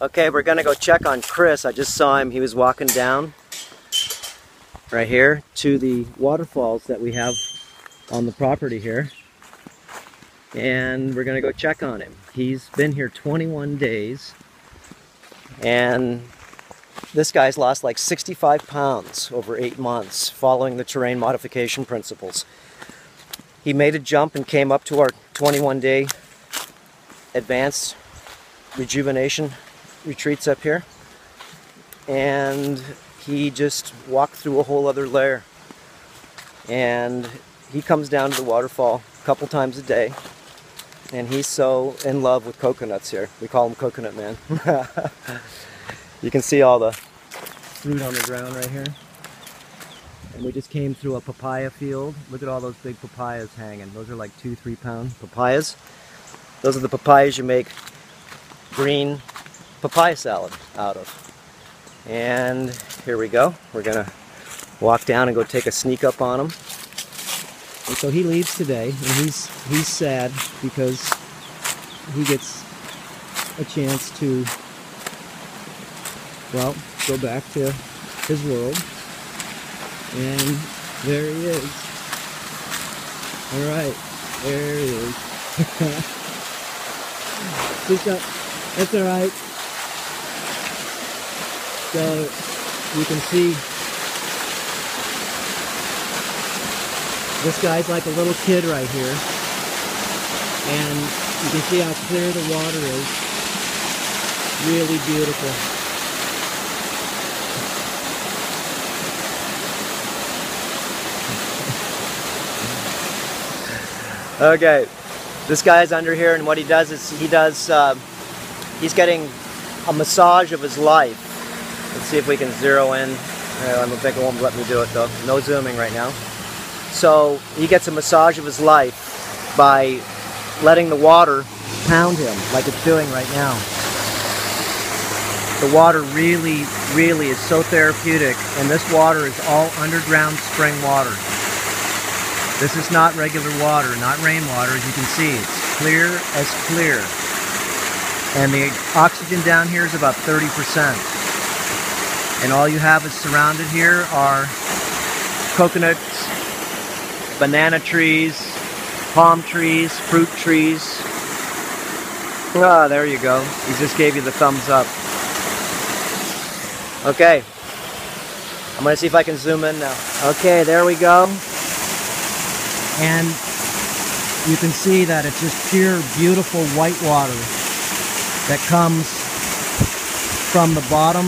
Okay, we're gonna go check on Chris. I just saw him. He was walking down right here to the waterfalls that we have on the property here. And we're gonna go check on him. He's been here 21 days. And this guy's lost like 65 pounds over 8 months following the terrain modification principles. He made a jump and came up to our 21-day advanced rejuvenation retreats up here, and he just walked through a whole other layer. And he comes down to the waterfall a couple times a day, and he's so in love with coconuts here. We call him Coconut Man. You can see all the fruit on the ground right here. And we just came through a papaya field. Look at all those big papayas hanging. Those are like 2-3 pound papayas. Those are the papayas you make green papaya salad out of. And here we go. We're gonna walk down and go take a sneak up on him. And so he leaves today, and he's sad because he gets a chance to, well, go back to his world. And there he is. All right, there he is. That's all right. So you can see this guy's like a little kid right here, and you can see how clear the water is. Really beautiful. Okay, this guy's under here, and what he does is he's getting a massage of his life. Let's see if we can zero in. I don't think it won't let me do it though. No zooming right now. So he gets a massage of his life by letting the water pound him like it's doing right now. The water really is so therapeutic, and this water is all underground spring water. This is not regular water, not rainwater. As you can see, it's clear as clear. And the oxygen down here is about 30%. And all you have is surrounded here are coconuts, banana trees, palm trees, fruit trees. Ah, there you go. He just gave you the thumbs up. Okay. I'm going to see if I can zoom in now. Okay, there we go. And you can see that it's just pure, beautiful white water that comes from the bottom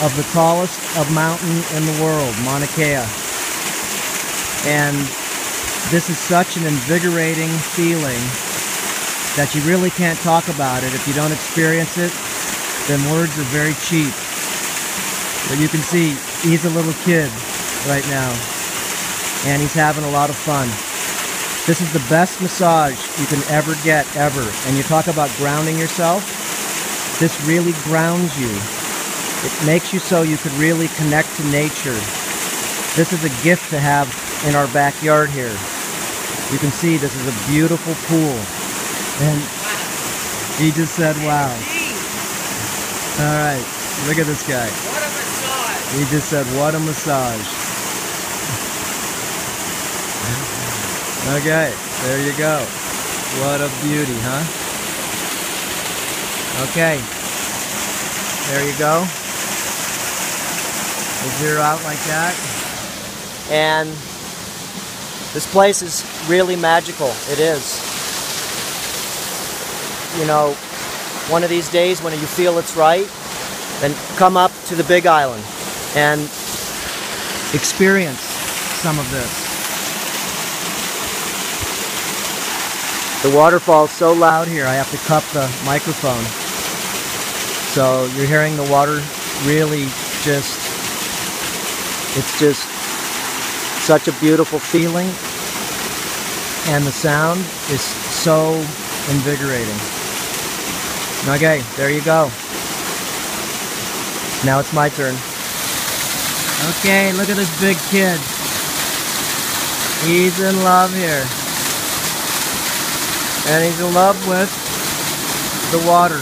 of the tallest of mountain in the world, Mauna Kea. And this is such an invigorating feeling that you really can't talk about it. If you don't experience it, then words are very cheap. But you can see he's a little kid right now, and he's having a lot of fun. This is the best massage you can ever get, ever. And you talk about grounding yourself. This really grounds you. It makes you so you could really connect to nature. This is a gift to have in our backyard here. You can see this is a beautiful pool. And he just said, wow. All right, look at this guy. What a massage. He just said, what a massage. Okay, there you go. What a beauty, huh? Okay, there you go. We'll zero out like that. And This place is really magical. It is. You know, one of these days when you feel it's right, then come up to the Big Island and experience some of this. The waterfall's so loud here, I have to cup the microphone. So you're hearing the water really just, it's just such a beautiful feeling. And the sound is so invigorating. Okay, there you go. Now it's my turn. Okay, look at this big kid. He's in love here. And he's in love with the water.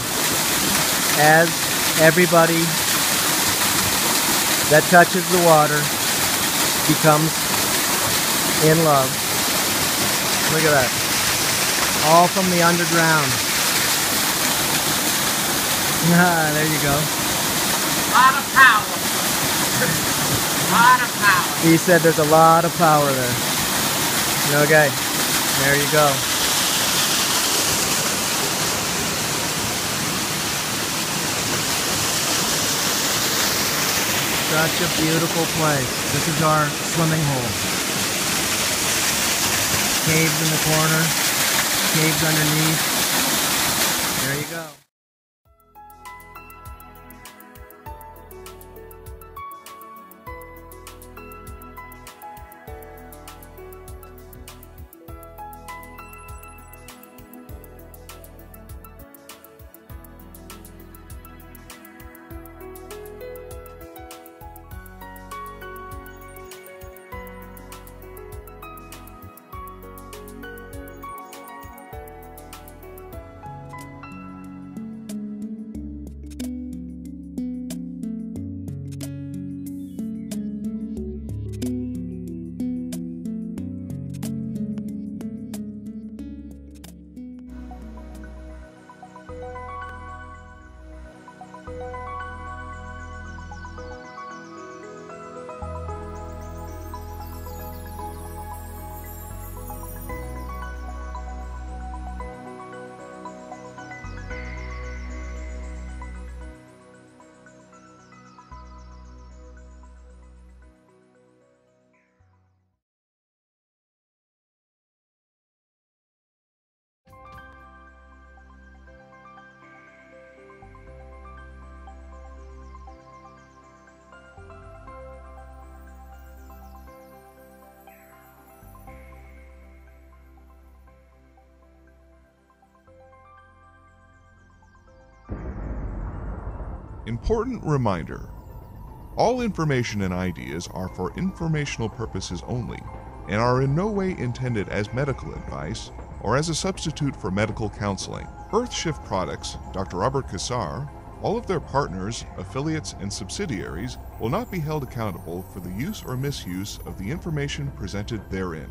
As everybody that touches the water becomes in love. Look at that. All from the underground. Ah, there you go. A lot of power. A lot of power. He said there's a lot of power there. Okay, there you go. Such a beautiful place. This is our swimming hole. Caves in the corner, caves underneath. There you go. Important reminder. All information and ideas are for informational purposes only and are in no way intended as medical advice or as a substitute for medical counseling. Earthshift Products, Dr. Robert Cassar, all of their partners, affiliates, and subsidiaries will not be held accountable for the use or misuse of the information presented therein.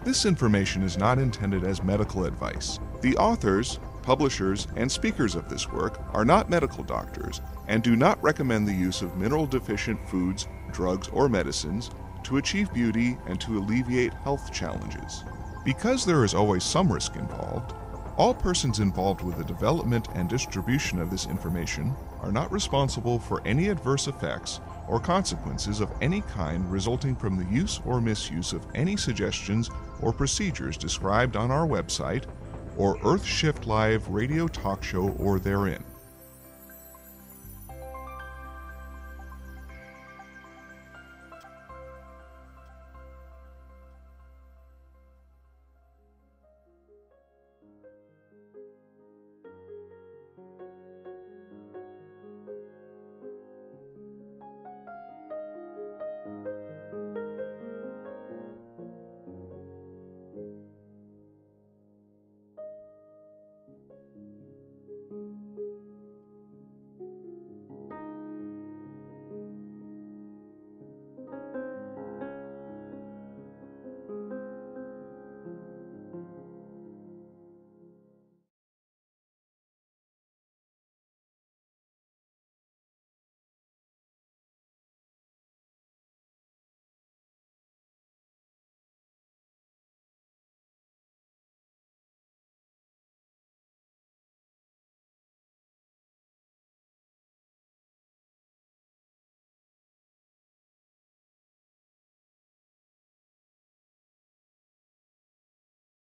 This information is not intended as medical advice. The authors, publishers, and speakers of this work are not medical doctors and do not recommend the use of mineral-deficient foods, drugs, or medicines to achieve beauty and to alleviate health challenges. Because there is always some risk involved, all persons involved with the development and distribution of this information are not responsible for any adverse effects or consequences of any kind resulting from the use or misuse of any suggestions or procedures described on our website or Earthshift Live radio talk show or therein.